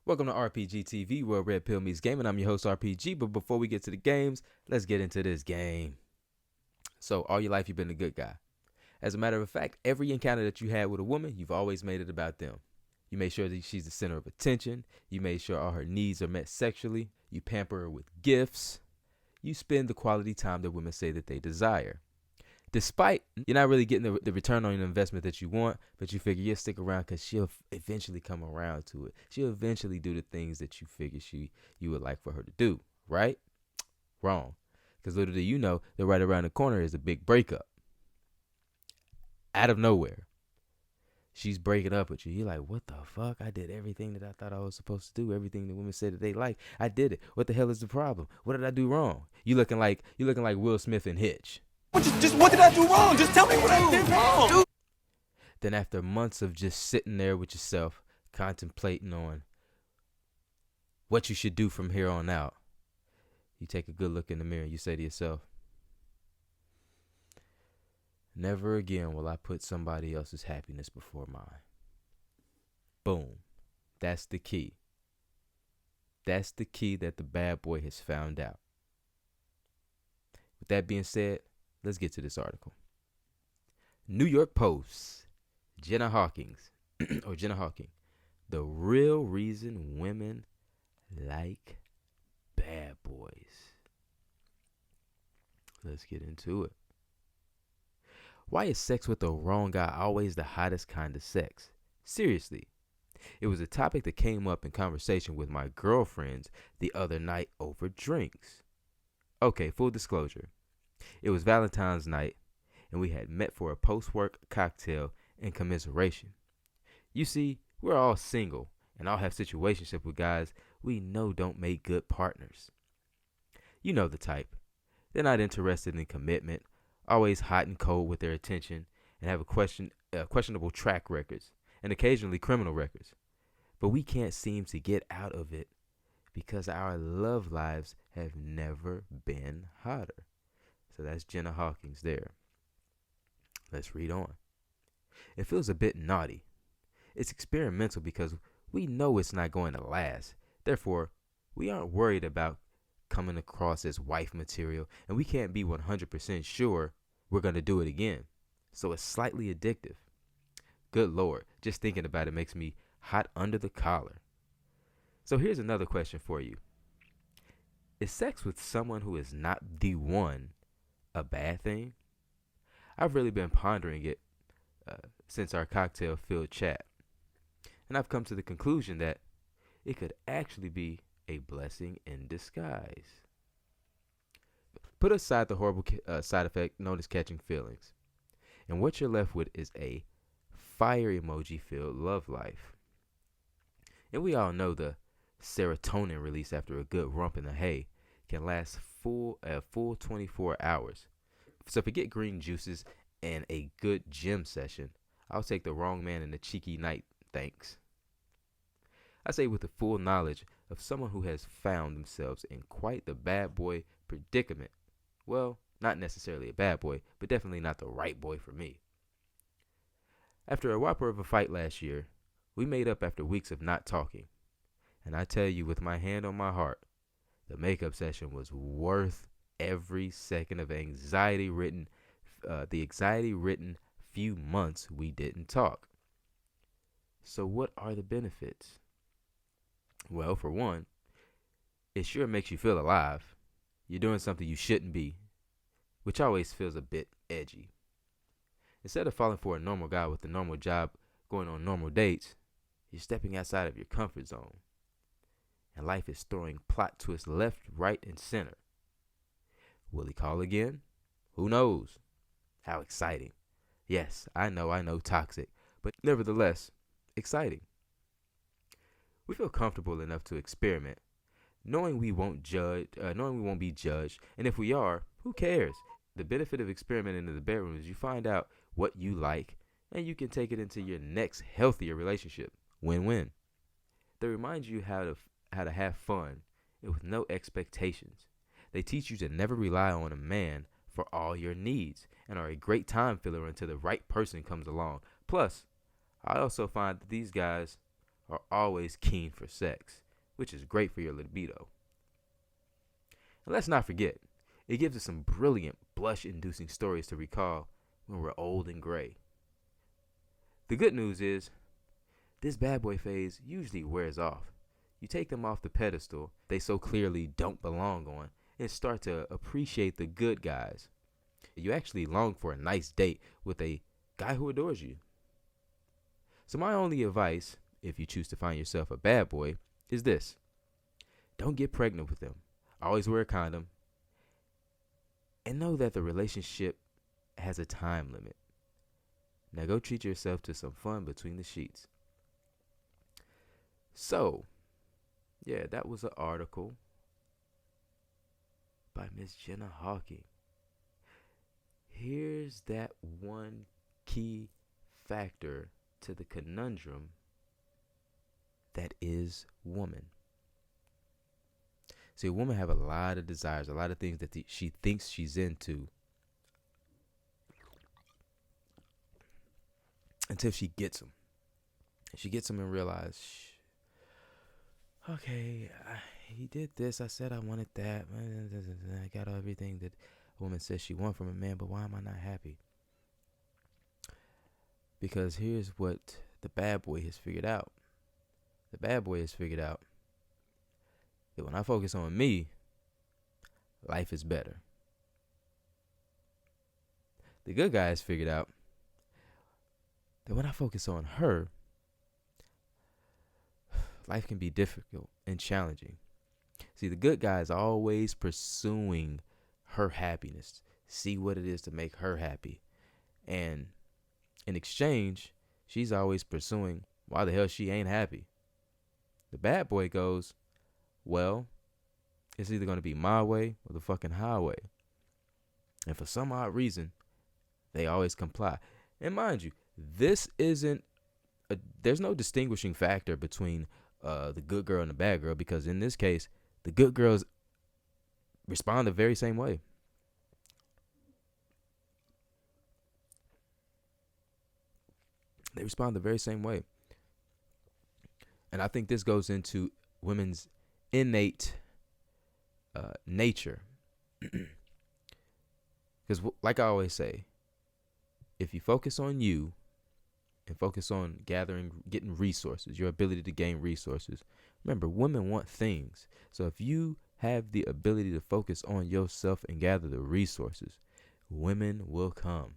Welcome to RPG TV, where Red Pill meets gaming. I'm your host, RPG. But before we get to the games, let's get into this game. So, all your life, you've been a good guy. As a matter of fact, every encounter that you had with a woman, you've always made it about them. You made sure that she's the center of attention. You made sure all her needs are met sexually. You pamper her with gifts. You spend the quality time that women say that they desire. Despite you're not really getting the return on your investment that you want, but you figure you'll stick around because she'll eventually come around to it. She'll eventually do the things that you figure you would like for her to do, right? Wrong. Because little do you know that right around the corner is a big breakup. Out of nowhere. She's breaking up with you. You're like, what the fuck? I did everything that I thought I was supposed to do. Everything that women said that they like. I did it. What the hell is the problem? What did I do wrong? You looking like Will Smith in Hitch. What did I do wrong? Just tell me what I did wrong. Then after months of just sitting there with yourself, contemplating on what you should do from here on out, you take a good look in the mirror and you say to yourself, never again will I put somebody else's happiness before mine. Boom. That's the key. That's the key that the bad boy has found out. With that being said, let's get to this article. New York Post, Jenna Hawking, the real reason women like bad boys. Let's get into it. Why is sex with the wrong guy always the hottest kind of sex? Seriously. It was a topic that came up in conversation with my girlfriends the other night over drinks. Okay, full disclosure. It was Valentine's night, and we had met for a post-work cocktail and commiseration. You see, we're all single, and all have situationships with guys we know don't make good partners. You know the type. They're not interested in commitment, always hot and cold with their attention, and have questionable track records, and occasionally criminal records. But we can't seem to get out of it because our love lives have never been hotter. So that's Jenna Hawking there. Let's read on. It feels a bit naughty. It's experimental because we know it's not going to last. Therefore, we aren't worried about coming across as wife material, and we can't be 100% sure we're going to do it again. So it's slightly addictive. Good Lord, just thinking about it makes me hot under the collar. So here's another question for you. Is sex with someone who is not the one a bad thing? I've really been pondering it since our cocktail-filled chat. And I've come to the conclusion that it could actually be a blessing in disguise. Put aside the horrible side effect known as catching feelings. And what you're left with is a fire emoji-filled love life. And we all know the serotonin release after a good rump in the hay can last a full 24 hours. So forget green juices and a good gym session. I'll take the wrong man and a cheeky night, thanks. I say with the full knowledge of someone who has found themselves in quite the bad boy predicament. Well, not necessarily a bad boy, but definitely not the right boy for me. After a whopper of a fight last year, we made up after weeks of not talking. And I tell you with my hand on my heart, the makeup session was worth every second of the anxiety-ridden few months we didn't talk. So what are the benefits? Well, for one, it sure makes you feel alive. You're doing something you shouldn't be, which always feels a bit edgy. Instead of falling for a normal guy with a normal job, going on normal dates, you're stepping outside of your comfort zone. And life is throwing plot twists left, right, and center. Will he call again? Who knows? How exciting. Yes, I know, toxic, but nevertheless, exciting. We feel comfortable enough to experiment, knowing we won't be judged, and if we are, who cares? The benefit of experimenting in the bedroom is you find out what you like, and you can take it into your next healthier relationship. Win-win. They remind you how to have fun and with no expectations. They teach you to never rely on a man for all your needs and are a great time filler until the right person comes along. Plus, I also find that these guys are always keen for sex, which is great for your libido. And let's not forget, it gives us some brilliant, blush-inducing stories to recall when we're old and gray. The good news is, this bad boy phase usually wears off. You take them off the pedestal they so clearly don't belong on and start to appreciate the good guys. You actually long for a nice date with a guy who adores you. So my only advice, if you choose to find yourself a bad boy, is this. Don't get pregnant with them. Always wear a condom. And know that the relationship has a time limit. Now go treat yourself to some fun between the sheets. So, yeah, that was an article by Miss Jenna Hawking. Here's that one key factor to the conundrum that is woman. See, a woman have a lot of desires, a lot of things that she thinks she's into until she gets them. She gets them and realizes, okay, he did this. I said I wanted that. I got everything that a woman says she wants from a man, but why am I not happy? Because here's what the bad boy has figured out. The bad boy has figured out that when I focus on me, life is better. The good guy has figured out that when I focus on her, life can be difficult and challenging. See, the good guy is always pursuing her happiness, see what it is to make her happy. And in exchange, she's always pursuing why the hell she ain't happy. The bad boy goes, well, it's either going to be my way or the fucking highway. And for some odd reason, they always comply. And mind you, this isn't there's no distinguishing factor between the good girl and the bad girl, because in this case, the good girls respond the very same way. They respond the very same way. And I think this goes into women's innate nature. Because like I always say, if you focus on you and focus on getting resources, your ability to gain resources. Remember, women want things. So if you have the ability to focus on yourself and gather the resources, women will come.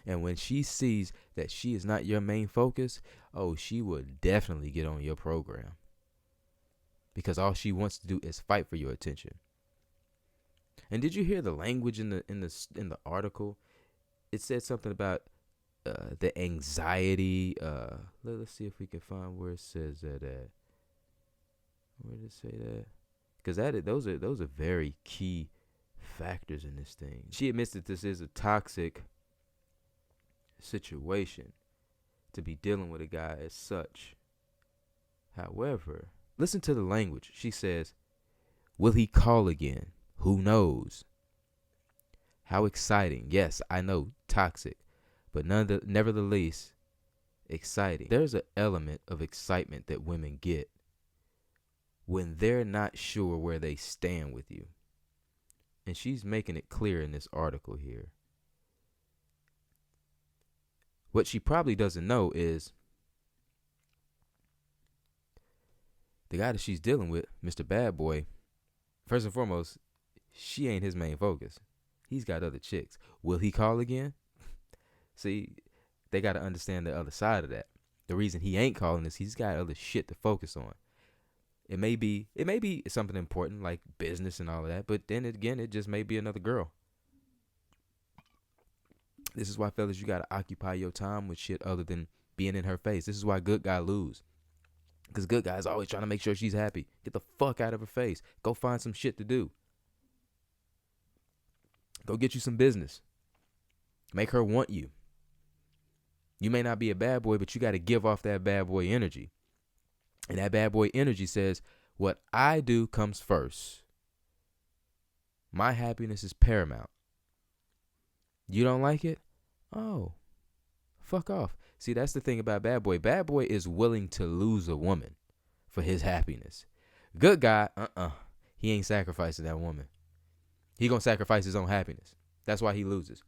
And when she sees that she is not your main focus, oh, she will definitely get on your program. Because all she wants to do is fight for your attention. And did you hear the language in the article? It said something about the anxiety. Let's see if we can find where it says that at. Where did it say that? Because those are very key factors in this thing. She admits that this is a toxic situation to be dealing with a guy as such. However, listen to the language. She says, will he call again? Who knows? How exciting. Yes, I know, toxic, but nevertheless exciting. There's an element of excitement that women get when they're not sure where they stand with you. And she's making it clear in this article here. What she probably doesn't know is the guy that she's dealing with, Mr. Bad Boy, first and foremost, she ain't his main focus. He's got other chicks. Will he call again? See, they got to understand the other side of that. The reason he ain't calling is he's got other shit to focus on. It may be something important like business and all of that, but then again, it just may be another girl. This is why, fellas, you got to occupy your time with shit other than being in her face. This is why good guys lose. Because good guys always trying to make sure she's happy. Get the fuck out of her face. Go find some shit to do. Go get you some business. Make her want you. You may not be a bad boy, but you got to give off that bad boy energy. And that bad boy energy says, what I do comes first. My happiness is paramount. You don't like it? Oh, fuck off. See, that's the thing about bad boy. Bad boy is willing to lose a woman for his happiness. Good guy, he ain't sacrificing that woman. He gonna sacrifice his own happiness. That's why he loses.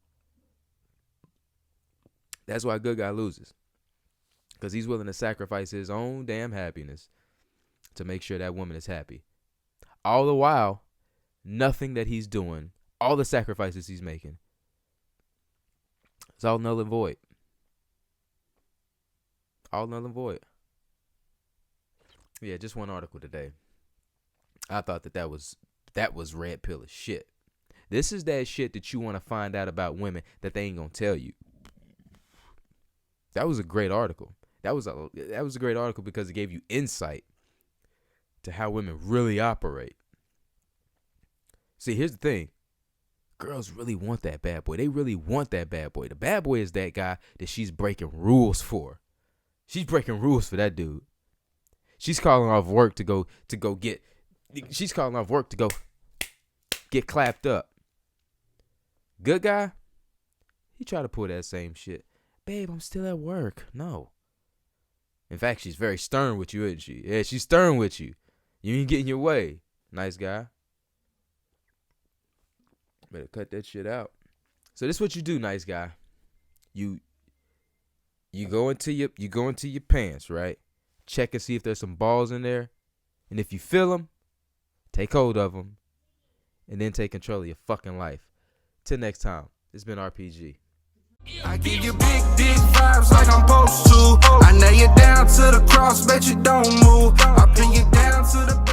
That's why good guy loses. Because he's willing to sacrifice his own damn happiness to make sure that woman is happy. All the while, nothing that he's doing, all the sacrifices he's making, it's all null and void. All null and void. Yeah, just one article today. I thought that was red pill as shit. This is that shit that you want to find out about women that they ain't gonna tell you. That was a great article. That was a great article because it gave you insight to how women really operate. See, here's the thing. Girls really want that bad boy. They really want that bad boy. The bad boy is that guy that she's breaking rules for. She's breaking rules for that dude. She's calling off work to go get. She's calling off work to go get clapped up. Good guy, he try to pull that same shit. Babe, I'm still at work. No. In fact, she's very stern with you, isn't she? Yeah, she's stern with you. You ain't getting your way. Nice guy. Better cut that shit out. So this is what you do, nice guy. You go into your pants, right? Check and see if there's some balls in there. And if you feel them, take hold of them. And then take control of your fucking life. Till next time, it's been RPG. I give you big dick vibes like I'm supposed to. I nail you down to the cross, bet you don't move. I pin you down to the